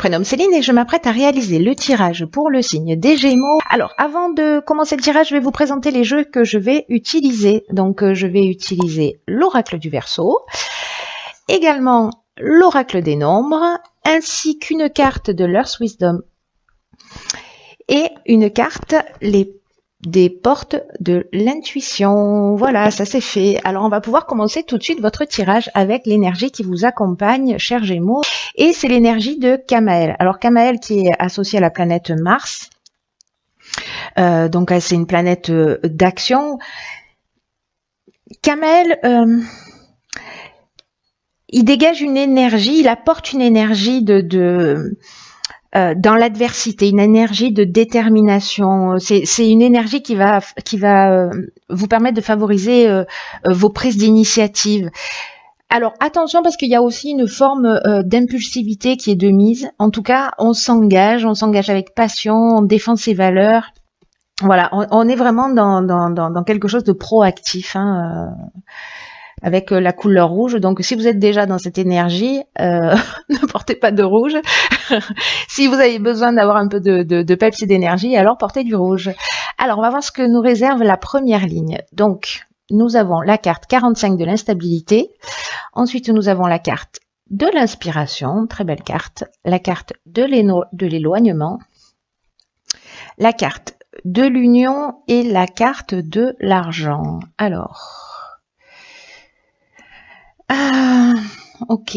Prénom Céline et je m'apprête à réaliser le tirage pour le signe des Gémeaux. Alors, avant de commencer le tirage, je vais vous présenter les jeux que je vais utiliser. Donc, je vais utiliser l'oracle du Verseau, également l'oracle des nombres, ainsi qu'une carte de l'Earth Wisdom et une carte des portes de l'intuition. Voilà, ça c'est fait. Alors on va pouvoir commencer tout de suite votre tirage avec l'énergie qui vous accompagne, chers Gémeaux. Et c'est l'énergie de Kamael. Alors Kamael qui est associé à la planète Mars. Donc c'est une planète d'action. Kamael, il dégage une énergie, il apporte une énergie dans l'adversité, une énergie de détermination. C'est une énergie qui va vous permettre de favoriser vos prises d'initiative. Alors attention parce qu'il y a aussi une forme d'impulsivité qui est de mise. En tout cas, on s'engage avec passion, on défend ses valeurs. Voilà, on est vraiment dans quelque chose de proactif. Avec la couleur rouge. Donc, si vous êtes déjà dans cette énergie, ne portez pas de rouge. Si vous avez besoin d'avoir un peu de peps et d'énergie, alors portez du rouge. Alors, on va voir ce que nous réserve la première ligne. Donc, nous avons la carte 45 de l'instabilité. Ensuite, nous avons la carte de l'inspiration, très belle carte. La carte de l'éloignement. La carte de l'union et la carte de l'argent. Alors... ok.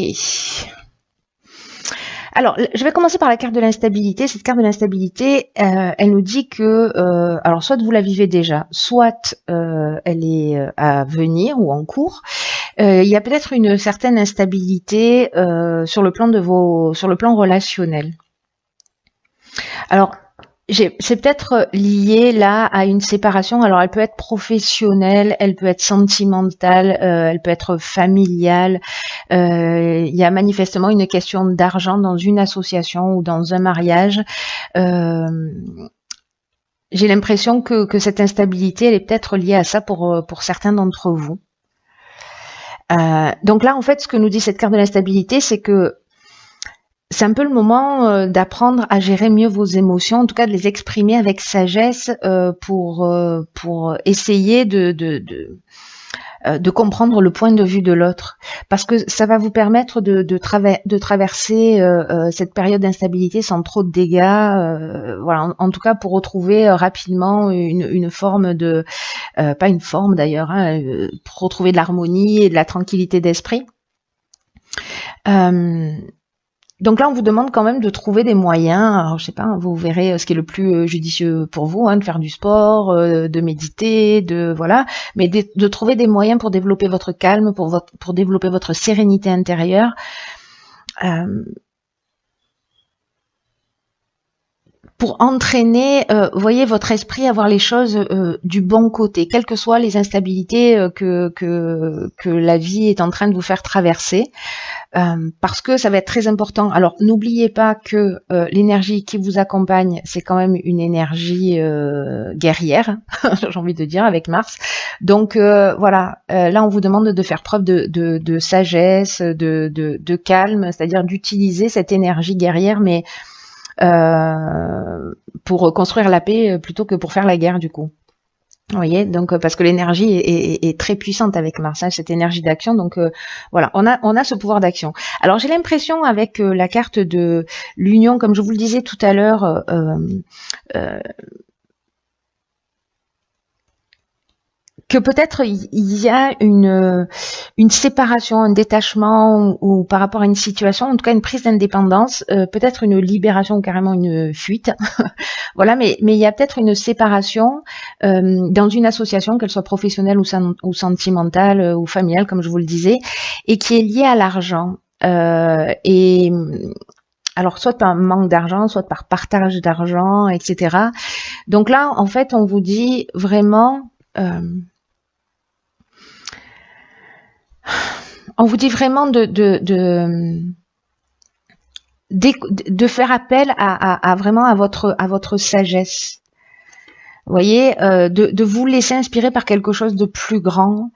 Alors, je vais commencer par la carte de l'instabilité. Cette carte de l'instabilité, elle nous dit que, alors soit vous la vivez déjà, soit elle est à venir ou en cours. Il y a peut-être une certaine instabilité sur le plan relationnel. Alors, c'est peut-être lié là à une séparation. Alors elle peut être professionnelle, elle peut être sentimentale, elle peut être familiale. Il y a manifestement une question d'argent dans une association ou dans un mariage. J'ai l'impression que cette instabilité, elle est peut-être liée à ça pour certains d'entre vous. Donc là, en fait, ce que nous dit cette carte de l'instabilité, c'est que c'est un peu le moment d'apprendre à gérer mieux vos émotions, en tout cas de les exprimer avec sagesse pour essayer de comprendre le point de vue de l'autre. Parce que ça va vous permettre de traverser cette période d'instabilité sans trop de dégâts. Voilà, en tout cas pour retrouver rapidement une forme de... pas une forme d'ailleurs, pour retrouver de l'harmonie et de la tranquillité d'esprit. Donc là, on vous demande quand même de trouver des moyens. Alors, je sais pas, vous verrez ce qui est le plus judicieux pour vous, de faire du sport, de méditer, voilà, mais de trouver des moyens pour développer votre calme, pour développer votre sérénité intérieure. Pour entraîner, voyez, votre esprit à voir les choses du bon côté, quelles que soient les instabilités que la vie est en train de vous faire traverser. Parce que ça va être très important. Alors, n'oubliez pas que l'énergie qui vous accompagne, c'est quand même une énergie guerrière, j'ai envie de dire, avec Mars. Donc, voilà, là, on vous demande de faire preuve de sagesse, de calme, c'est-à-dire d'utiliser cette énergie guerrière, mais pour construire la paix plutôt que pour faire la guerre, du coup. Vous voyez, donc parce que l'énergie est très puissante avec Mars, cette énergie d'action. Donc voilà, on a ce pouvoir d'action. Alors j'ai l'impression avec la carte de l'union, comme je vous le disais tout à l'heure, que peut-être il y a une séparation, un détachement ou par rapport à une situation, en tout cas une prise d'indépendance, peut-être une libération ou carrément une fuite. Voilà, mais il y a peut-être une séparation dans une association, qu'elle soit professionnelle ou sentimentale ou familiale, comme je vous le disais, et qui est liée à l'argent. Et alors soit par manque d'argent, soit par partage d'argent, etc. Donc là, en fait, on vous dit vraiment... on vous dit vraiment de faire appel vraiment à votre sagesse. Vous voyez, de vous laisser inspirer par quelque chose de plus grand,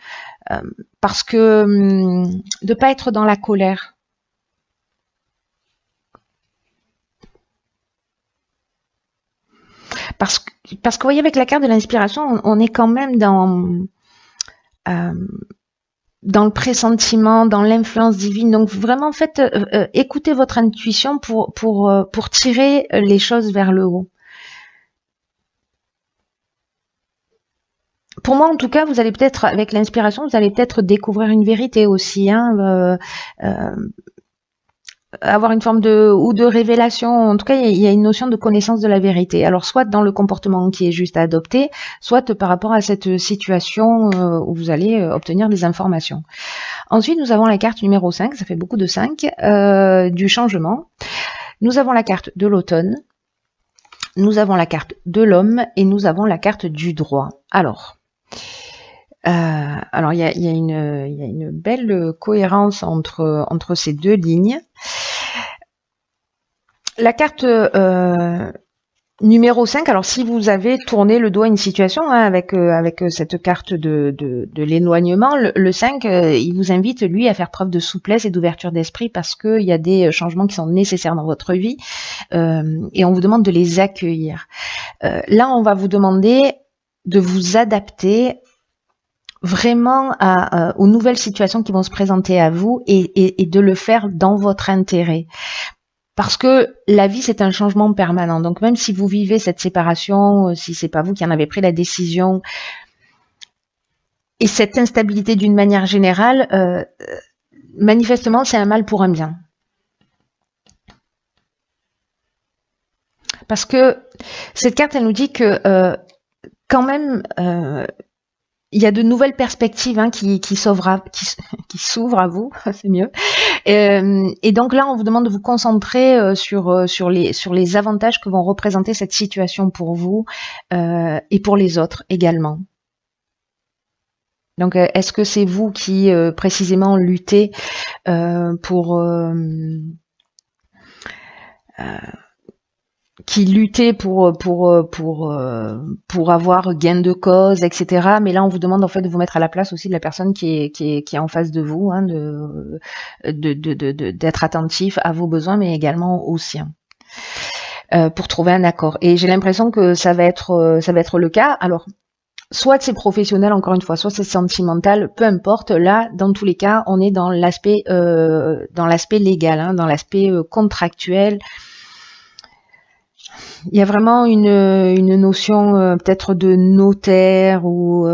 parce que de pas être dans la colère. Parce que vous voyez, avec la carte de l'inspiration, on est quand même dans le pressentiment, dans l'influence divine. Donc vraiment, en fait, écoutez votre intuition pour tirer les choses vers le haut. Pour moi, en tout cas, vous allez peut-être, avec l'inspiration, vous allez peut-être découvrir une vérité aussi, avoir une forme de révélation. En tout cas, il y a une notion de connaissance de la vérité. Alors, soit dans le comportement qui est juste à adopter, soit par rapport à cette situation où vous allez obtenir des informations. Ensuite, nous avons la carte numéro 5, ça fait beaucoup de 5, du changement. Nous avons la carte de l'automne, nous avons la carte de l'homme et nous avons la carte du droit. Alors, il y a une belle cohérence entre ces deux lignes. La carte numéro 5, alors si vous avez tourné le dos à une situation avec cette carte de l'éloignement, le 5, il vous invite, lui, à faire preuve de souplesse et d'ouverture d'esprit parce qu'il y a des changements qui sont nécessaires dans votre vie et on vous demande de les accueillir. Là, on va vous demander de vous adapter vraiment aux nouvelles situations qui vont se présenter à vous et de le faire dans votre intérêt. Parce que la vie, c'est un changement permanent. Donc, même si vous vivez cette séparation, si c'est pas vous qui en avez pris la décision, et cette instabilité d'une manière générale, manifestement, c'est un mal pour un bien. Parce que cette carte, elle nous dit que quand même, il y a de nouvelles perspectives qui s'ouvrent à vous, c'est mieux. Et donc là, on vous demande de vous concentrer sur les avantages que vont représenter cette situation pour vous et pour les autres également. Donc, est-ce que c'est vous qui précisément luttez pour avoir gain de cause, etc. Mais là, on vous demande en fait de vous mettre à la place aussi de la personne qui est en face de vous, d'être attentif à vos besoins, mais également aux siens, pour trouver un accord. Et j'ai l'impression que ça va être le cas. Alors, soit c'est professionnel, encore une fois, soit c'est sentimental, peu importe. Là, dans tous les cas, on est dans l'aspect légal, dans l'aspect contractuel. Il y a vraiment une notion peut-être de notaire ou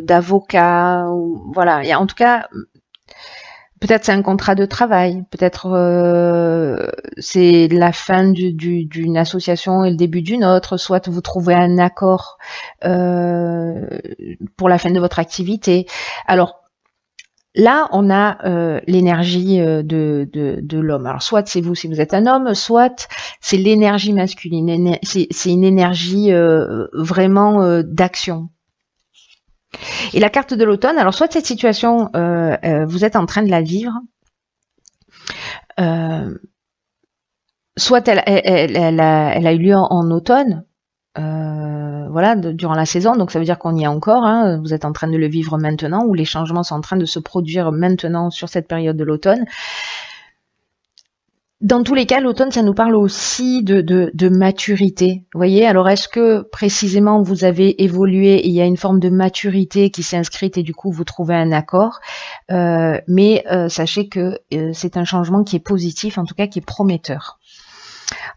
d'avocat, ou voilà. En tout cas, peut-être c'est un contrat de travail, peut-être c'est la fin d'une association et le début d'une autre, soit vous trouvez un accord pour la fin de votre activité. Alors, là, on a l'énergie de l'homme. Alors, soit c'est vous si vous êtes un homme, soit c'est l'énergie masculine. C'est une énergie vraiment d'action. Et la carte de l'automne, alors soit cette situation, vous êtes en train de la vivre, soit elle a eu lieu en automne, voilà, durant la saison, donc ça veut dire qu'on y est encore, vous êtes en train de le vivre maintenant, ou les changements sont en train de se produire maintenant sur cette période de l'automne. Dans tous les cas, l'automne, ça nous parle aussi de maturité. Vous voyez, alors est-ce que précisément vous avez évolué et il y a une forme de maturité qui s'est inscrite et du coup vous trouvez un accord, mais sachez que c'est un changement qui est positif, en tout cas qui est prometteur.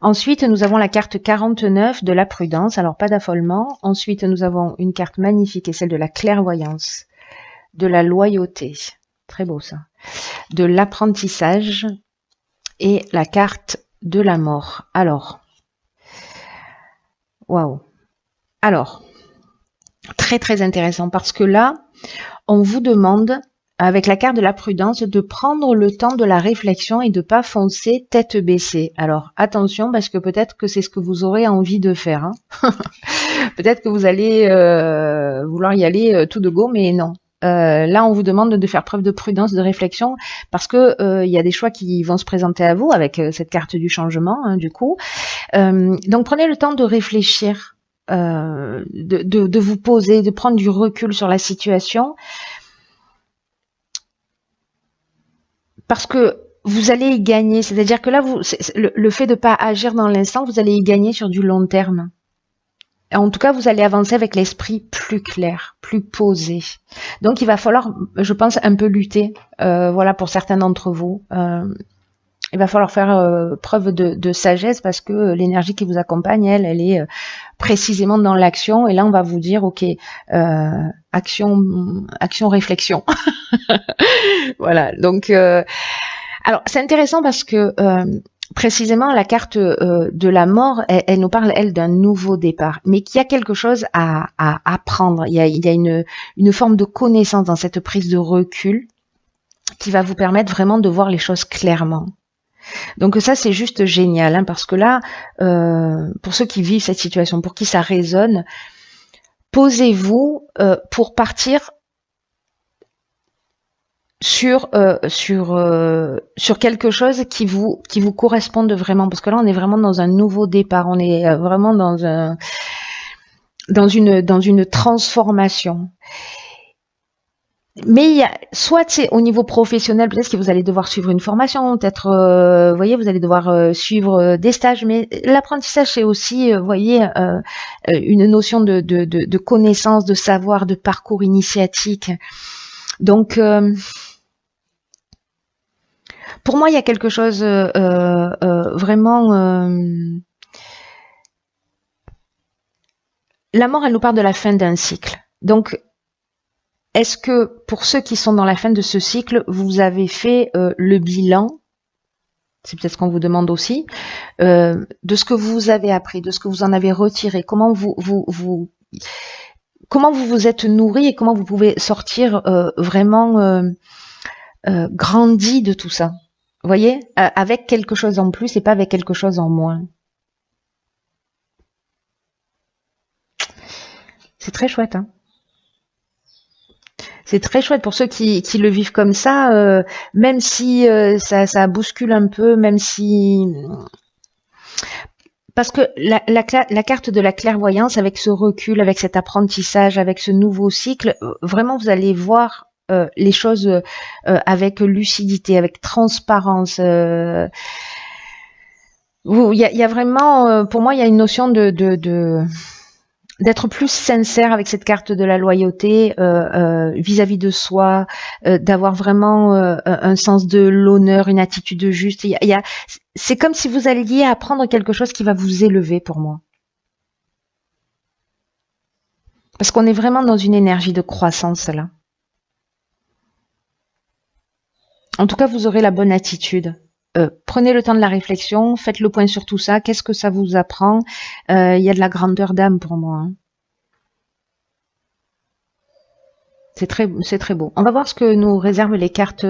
Ensuite, nous avons la carte 49 de la prudence, alors pas d'affolement. Ensuite, nous avons une carte magnifique et celle de la clairvoyance, de la loyauté, très beau ça, de l'apprentissage et la carte de la mort. Alors, waouh. Alors, très très intéressant parce que là, on vous demande, avec la carte de la prudence, de prendre le temps de la réflexion et de pas foncer tête baissée. Alors, attention, parce que peut-être que c'est ce que vous aurez envie de faire. Peut-être que vous allez vouloir y aller tout de go, mais non. Là, on vous demande de faire preuve de prudence, de réflexion, parce que y a des choix qui vont se présenter à vous avec cette carte du changement, du coup. Donc, prenez le temps de réfléchir, de vous poser, de prendre du recul sur la situation, parce que vous allez y gagner. C'est-à-dire que là, le fait de pas agir dans l'instant, vous allez y gagner sur du long terme. en tout cas, vous allez avancer avec l'esprit plus clair, plus posé. Donc, il va falloir, je pense, un peu lutter, voilà, pour certains d'entre vous. Il va falloir faire preuve de sagesse parce que l'énergie qui vous accompagne, elle est précisément dans l'action. Et là, on va vous dire, ok, action, réflexion. Voilà. Donc, alors c'est intéressant parce que précisément la carte de la mort, elle nous parle elle d'un nouveau départ, mais qu'il y a quelque chose à apprendre. Il y a une forme de connaissance dans cette prise de recul qui va vous permettre vraiment de voir les choses clairement. Donc ça c'est juste génial, hein, parce que là, pour ceux qui vivent cette situation, pour qui ça résonne, posez-vous pour partir sur quelque chose qui vous corresponde vraiment, parce que là on est vraiment dans un nouveau départ, on est vraiment dans une transformation. Mais il y a, soit c'est au niveau professionnel, peut-être que vous allez devoir suivre une formation, peut-être, vous voyez, vous allez devoir suivre des stages, mais l'apprentissage c'est aussi, vous voyez, une notion de connaissance, de savoir, de parcours initiatique. Donc pour moi, il y a quelque chose vraiment. La mort, elle nous parle de la fin d'un cycle. Donc, est-ce que pour ceux qui sont dans la fin de ce cycle, vous avez fait le bilan, c'est peut-être ce qu'on vous demande aussi, de ce que vous avez appris, de ce que vous en avez retiré, comment vous vous êtes nourri et comment vous pouvez sortir vraiment grandi de tout ça. Vous voyez, avec quelque chose en plus et pas avec quelque chose en moins. C'est très chouette, hein. C'est très chouette pour ceux qui le vivent comme ça, même si ça bouscule un peu, même si... Parce que la carte de la clairvoyance, avec ce recul, avec cet apprentissage, avec ce nouveau cycle, vraiment vous allez voir les choses avec lucidité, avec transparence. Il y a vraiment, pour moi, il y a une notion d'être plus sincère avec cette carte de la loyauté vis-à-vis de soi, d'avoir vraiment un sens de l'honneur, une attitude juste. C'est comme si vous alliez apprendre quelque chose qui va vous élever pour moi. Parce qu'on est vraiment dans une énergie de croissance là. En tout cas, vous aurez la bonne attitude. Prenez le temps de la réflexion, faites le point sur tout ça. Qu'est-ce que ça vous apprend? Il y a de la grandeur d'âme pour moi. Hein. C'est très beau. On va voir ce que nous réservent les cartes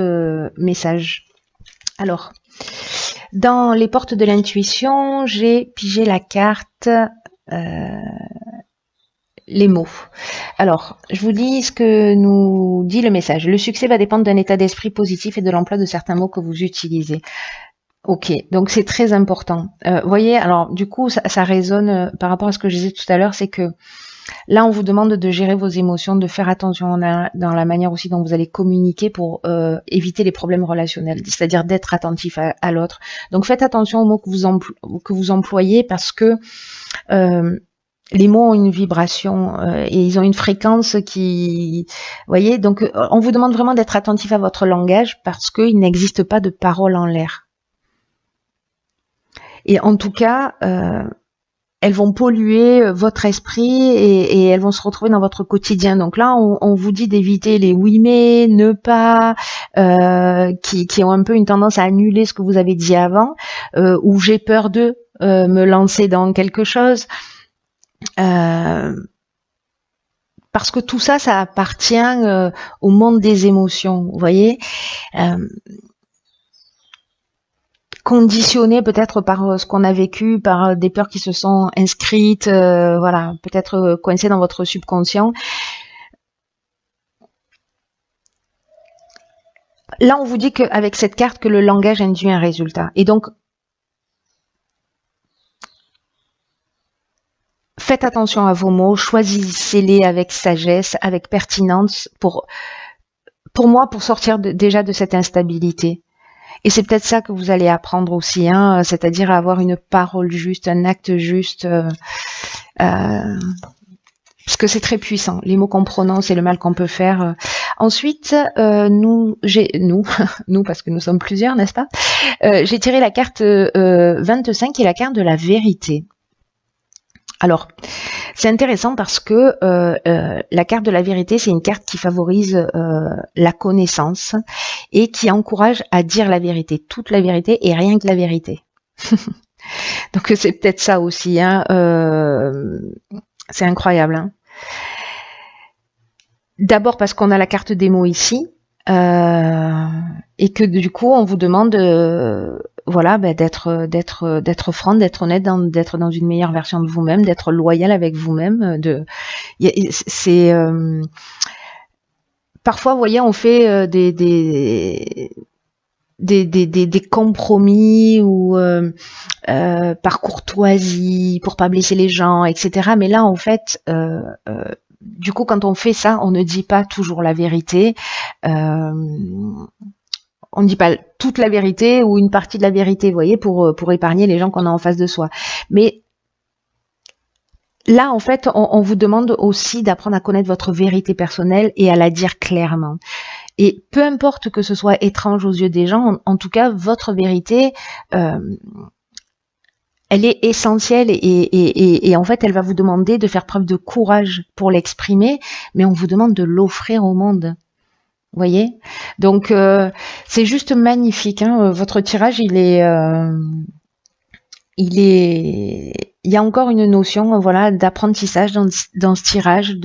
messages. Alors, dans les portes de l'intuition, j'ai pigé la carte les mots. Alors, je vous dis ce que nous dit le message. Le succès va dépendre d'un état d'esprit positif et de l'emploi de certains mots que vous utilisez. Ok, donc c'est très important. Voyez, alors du coup, ça résonne par rapport à ce que je disais tout à l'heure, c'est que là, on vous demande de gérer vos émotions, de faire attention dans la manière aussi dont vous allez communiquer pour éviter les problèmes relationnels, c'est-à-dire d'être attentif à l'autre. Donc faites attention aux mots que vous employez parce que les mots ont une vibration et ils ont une fréquence qui... voyez, donc on vous demande vraiment d'être attentif à votre langage parce qu'il n'existe pas de parole en l'air. Et en tout cas, elles vont polluer votre esprit et elles vont se retrouver dans votre quotidien. Donc là, on vous dit d'éviter les oui mais, ne pas, qui ont un peu une tendance à annuler ce que vous avez dit avant, ou j'ai peur de me lancer dans quelque chose. Parce que tout ça, ça appartient au monde des émotions, vous voyez. Conditionné peut-être par ce qu'on a vécu, par des peurs qui se sont inscrites, voilà, peut-être coincées dans votre subconscient. Là, on vous dit qu'avec cette carte, que le langage induit un résultat. Et donc, faites attention à vos mots, choisissez-les avec sagesse, avec pertinence, pour moi, pour sortir déjà de cette instabilité. Et c'est peut-être ça que vous allez apprendre aussi, hein, c'est-à-dire à avoir une parole juste, un acte juste, Parce que c'est très puissant, les mots qu'on prononce et le mal qu'on peut faire. Ensuite, nous, parce que nous sommes plusieurs, n'est-ce pas? J'ai tiré la carte 25 qui est la carte de la vérité. Alors, c'est intéressant parce que la carte de la vérité, c'est une carte qui favorise la connaissance et qui encourage à dire la vérité, toute la vérité et rien que la vérité. Donc c'est peut-être ça aussi, hein. C'est incroyable, hein. D'abord parce qu'on a la carte des mots ici, et que du coup on vous demande voilà, d'être franc, d'être honnête, d'être dans une meilleure version de vous-même, d'être loyal avec vous-même. C'est parfois, vous voyez, on fait des compromis ou par courtoisie pour pas blesser les gens, etc. Mais là, en fait, du coup, quand on fait ça, on ne dit pas toujours la vérité. On ne dit pas toute la vérité ou une partie de la vérité, vous voyez, pour épargner les gens qu'on a en face de soi. Mais là, en fait, on vous demande aussi d'apprendre à connaître votre vérité personnelle et à la dire clairement. Et peu importe que ce soit étrange aux yeux des gens, en tout cas, votre vérité, elle est essentielle et en fait, elle va vous demander de faire preuve de courage pour l'exprimer, mais on vous demande de l'offrir au monde. Vous voyez? Donc, c'est juste magnifique, hein. Votre tirage, il y a encore une notion, voilà, d'apprentissage dans ce tirage,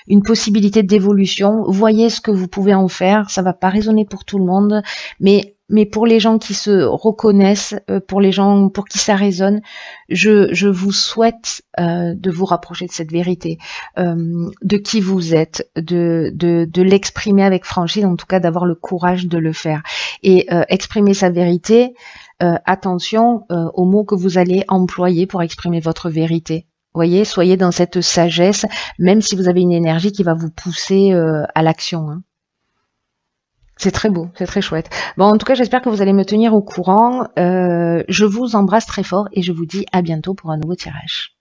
une possibilité d'évolution. Voyez ce que vous pouvez en faire. Ça va pas résonner pour tout le monde, mais pour les gens qui se reconnaissent, pour les gens pour qui ça résonne, je vous souhaite de vous rapprocher de cette vérité, de qui vous êtes, de l'exprimer avec franchise, en tout cas d'avoir le courage de le faire. Et exprimer sa vérité, attention aux mots que vous allez employer pour exprimer votre vérité. Voyez, soyez dans cette sagesse, même si vous avez une énergie qui va vous pousser à l'action, hein. C'est très beau, c'est très chouette. Bon, en tout cas, j'espère que vous allez me tenir au courant. Je vous embrasse très fort et je vous dis à bientôt pour un nouveau tirage.